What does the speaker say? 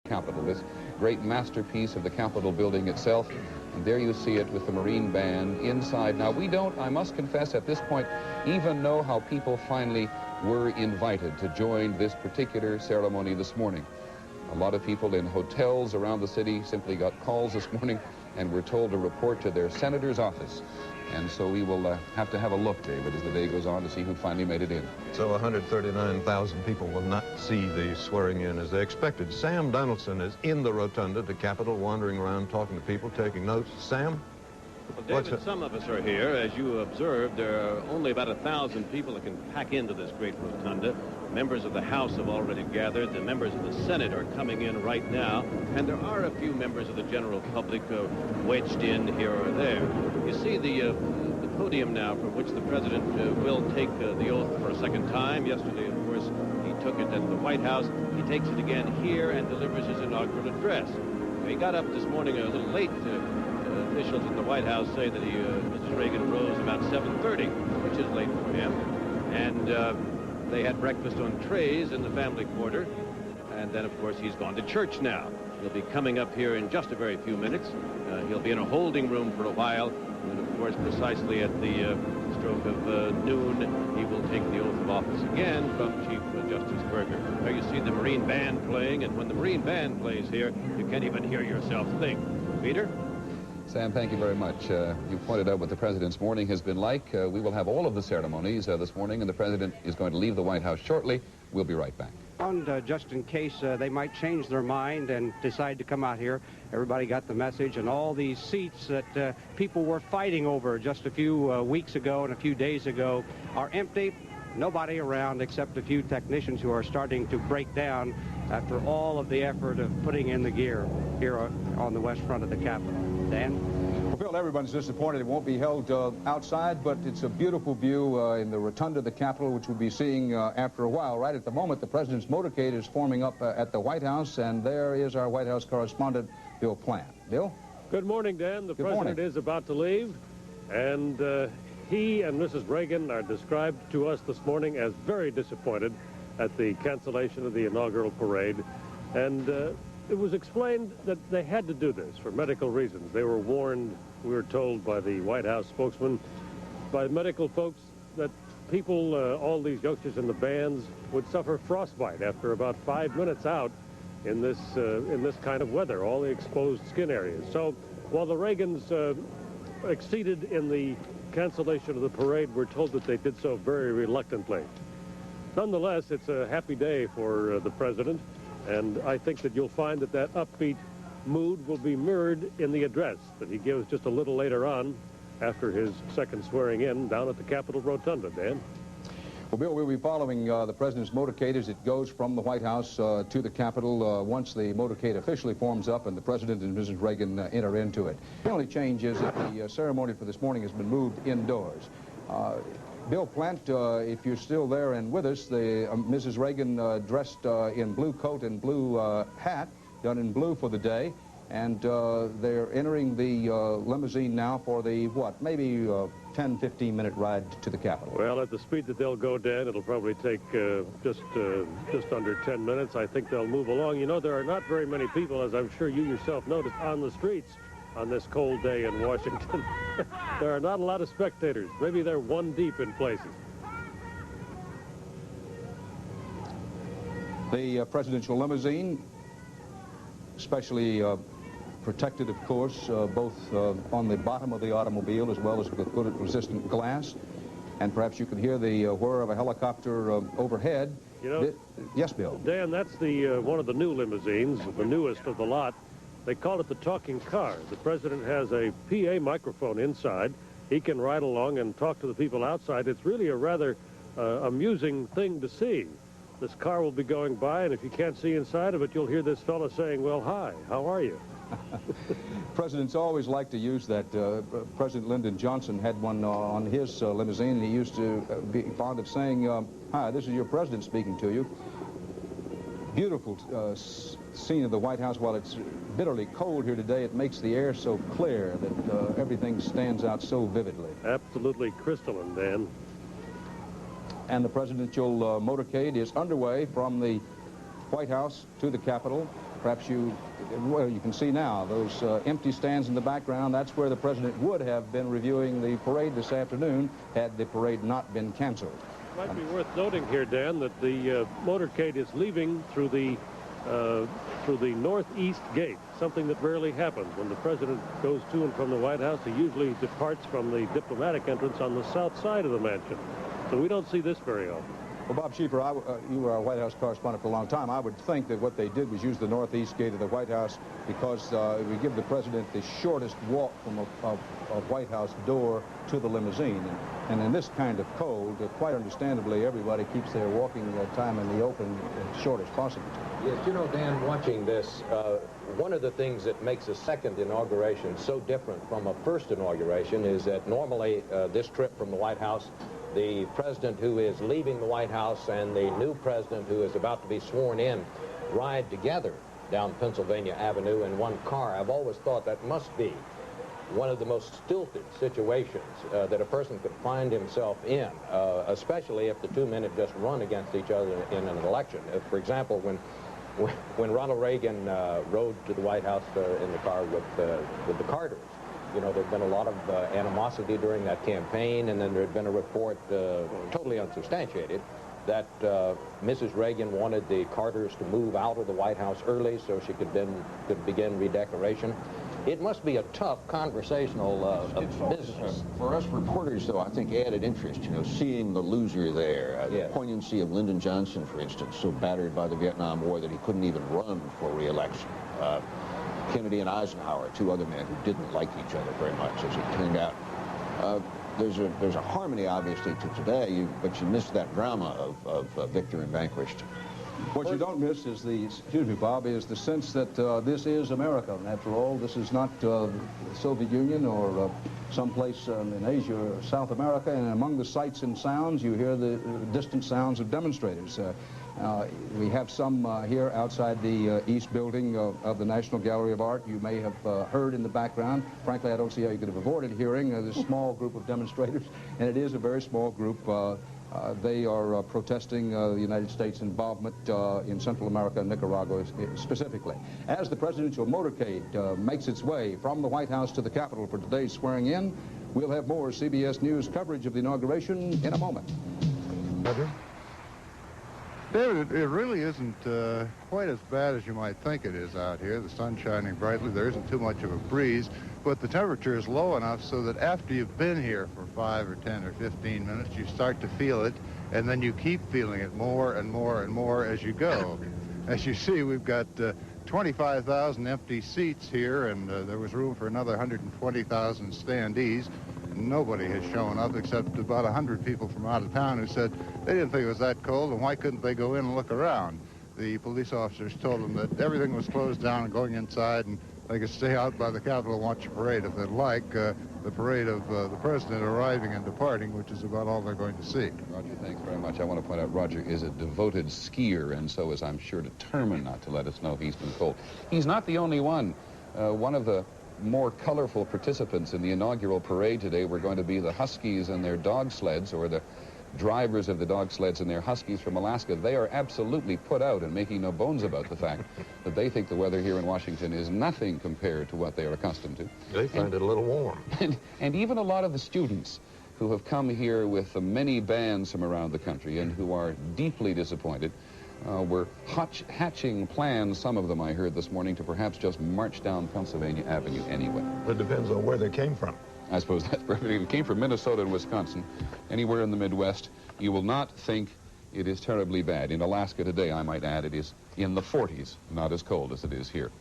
Capitol, this great masterpiece of the Capitol building itself. And there you see it with the Marine Band inside. Now, we don't, I must confess at this point, even know how people finally were invited to join this particular ceremony this morning. A lot of people in hotels around the city simply got calls this morning and were told to report to their senator's office. And so we will have to have a look, David, as the day goes on to see who finally made it in. So 139,000 people will not see the swearing in as they expected. Sam Donaldson is in the rotunda, the Capitol, wandering around, talking to people, taking notes. Sam? Well, David, some of us are here. As you observed, there are only about 1,000 people that can pack into this great rotunda. Members of the House have already gathered. The members of the Senate are coming in right now. And there are a few members of the general public wedged in here or there. You see the podium now from which the president will take the oath for a second time. Yesterday, of course, he took it at the White House. He takes it again here and delivers his inaugural address. He got up this morning a little late. Officials at the White House say that Mrs. Reagan rose about 7:30, which is late for him. And they had breakfast on trays in the family quarter. And then, of course, he's gone to church now. He'll be coming up here in just a very few minutes. He'll be in a holding room for a while. And, of course, precisely at the stroke of noon, he will take the oath of office again from Chief Justice Berger. There you see the Marine Band playing. And when the Marine Band plays here, you can't even hear yourself think. Peter? Sam, thank you very much. You pointed out what the president's morning has been like. We will have all of the ceremonies this morning, and the president is going to leave the White House shortly. We'll be right back. And just in case they might change their mind and decide to come out here, everybody got the message, and all these seats that people were fighting over just a few weeks ago and a few days ago are empty. Nobody around except a few technicians who are starting to break down after all of the effort of putting in the gear here on the west front of the Capitol. Dan? Well, Phil, everyone's disappointed it won't be held outside, but it's a beautiful view in the rotunda of the Capitol, which we'll be seeing after a while. Right at the moment, the president's motorcade is forming up at the White House, and there is our White House correspondent, Bill Plant. Bill? Good morning, Dan. The Good president morning. is about to leave, and he and Mrs. Reagan are described to us this morning as very disappointed at the cancellation of the inaugural parade. And it was explained that they had to do this for medical reasons. They were warned, we were told by the White House spokesman, by medical folks, that people, all these youngsters in the bands, would suffer frostbite after about 5 minutes out in this kind of weather, all the exposed skin areas. So while the Reagans acceded in the cancellation of the parade, we're told that they did so very reluctantly. Nonetheless, it's a happy day for the president, and I think that you'll find that that upbeat mood will be mirrored in the address that he gives just a little later on after his second swearing in down at the Capitol Rotunda. Dan? Well, Bill, we'll be following the president's motorcade as it goes from the White House to the Capitol once the motorcade officially forms up and the president and Mrs. Reagan enter into it. The only change is that the ceremony for this morning has been moved indoors. Bill Plant, if you're still there and with us, Mrs. Reagan dressed in blue coat and blue hat, done in blue for the day, and they're entering the limousine now for the, what, maybe 10, 15-minute ride to the Capitol. Well, at the speed that they'll go, Dan, it'll probably take just under 10 minutes. I think they'll move along. You know, there are not very many people, as I'm sure you yourself noticed, on the streets on this cold day in Washington. There are not a lot of spectators. Maybe they're one deep in places. The presidential limousine, especially protected, of course, both on the bottom of the automobile as well as with bullet-resistant glass. And perhaps you can hear the whir of a helicopter overhead. You know, yes, Bill. Dan, that's the one of the new limousines, the newest of the lot. They call it the talking car. The president has a PA microphone inside. He can ride along and talk to the people outside. It's really a rather amusing thing to see. This car will be going by, and if you can't see inside of it, you'll hear this fellow saying, well, hi, how are you? Presidents always like to use that. President Lyndon Johnson had one on his limousine, and he used to be fond of saying, hi, this is your president speaking to you. Beautiful scene of the White House. While it's bitterly cold here today, it makes the air so clear that everything stands out so vividly. Absolutely crystalline, Dan. And the presidential motorcade is underway from the White House to the Capitol. Perhaps well, you can see now those empty stands in the background. That's where the president would have been reviewing the parade this afternoon had the parade not been canceled. It might be worth noting here, Dan, that the motorcade is leaving through the northeast gate, something that rarely happens. When the president goes to and from the White House, he usually departs from the diplomatic entrance on the south side of the mansion. So we don't see this very often. Well, Bob Schieffer, you were a White House correspondent for a long time. I would think that what they did was use the northeast gate of the White House because we give the president the shortest walk from a White House door to the limousine. And in this kind of cold, quite understandably, everybody keeps their walking time in the open as short as possible. Yes, you know, Dan, watching this, one of the things that makes a second inauguration so different from a first inauguration is that normally this trip from the White House, the president who is leaving the White House and the new president who is about to be sworn in ride together down Pennsylvania Avenue in one car. I've always thought that must be one of the most stilted situations that a person could find himself in, especially if the two men have just run against each other in an election. For example, when Ronald Reagan rode to the White House in the car with the Carters, you know, there'd been a lot of animosity during that campaign, and then there'd been a report, totally unsubstantiated, that Mrs. Reagan wanted the Carters to move out of the White House early so she could begin redecoration. It must be a tough conversational business. For us reporters, though, I think added interest, you know, seeing the loser there. The poignancy of Lyndon Johnson, for instance, so battered by the Vietnam War that he couldn't even run for re-election. Kennedy and Eisenhower, two other men who didn't like each other very much, as it turned out. There's a harmony, obviously, to today, but you miss that drama of victor and vanquished. What you don't miss is excuse me, Bob, is the sense that this is America. After all, this is not the Soviet Union or someplace in Asia or South America. And among the sights and sounds, you hear the distant sounds of demonstrators. We have some here outside the East Building of the National Gallery of Art. You may have heard in the background. Frankly, I don't see how you could have avoided hearing this small group of demonstrators, and it is a very small group. They are protesting the United States' involvement in Central America and Nicaragua specifically. As the presidential motorcade makes its way from the White House to the Capitol for today's swearing in, we'll have more CBS News coverage of the inauguration in a moment. Roger? David, it really isn't quite as bad as you might think it is out here. The sun's shining brightly. There isn't too much of a breeze, but the temperature is low enough so that after you've been here for 5 or 10 or 15 minutes, you start to feel it, and then you keep feeling it more and more and more as you go. As you see, we've got 25,000 empty seats here, and there was room for another 120,000 standees. Nobody has shown up except about 100 people from out of town who said they didn't think it was that cold, and why couldn't they go in and look around? The police officers told them that everything was closed down and going inside, and they could stay out by the Capitol and watch a parade if they'd like, the parade of the president arriving and departing, which is about all they're going to see. Roger, thanks very much. I want to point out Roger is a devoted skier, and so is, I'm sure, determined not to let us know he's been cold. He's not the only one. One of the more colorful participants in the inaugural parade today were going to be the Huskies and their dog sleds, or the drivers of the dog sleds and their Huskies from Alaska. They are absolutely put out and making no bones about the fact that they think the weather here in Washington is nothing compared to what they are accustomed to. They find it a little warm. And even a lot of the students who have come here with many bands from around the country and who are deeply disappointed were hatching plans, some of them I heard this morning, to perhaps just march down Pennsylvania Avenue anyway. It depends on where they came from. I suppose that's perfect. If it came from Minnesota and Wisconsin, anywhere in the Midwest, you will not think it is terribly bad. In Alaska today, I might add, it is in the 40s, not as cold as it is here.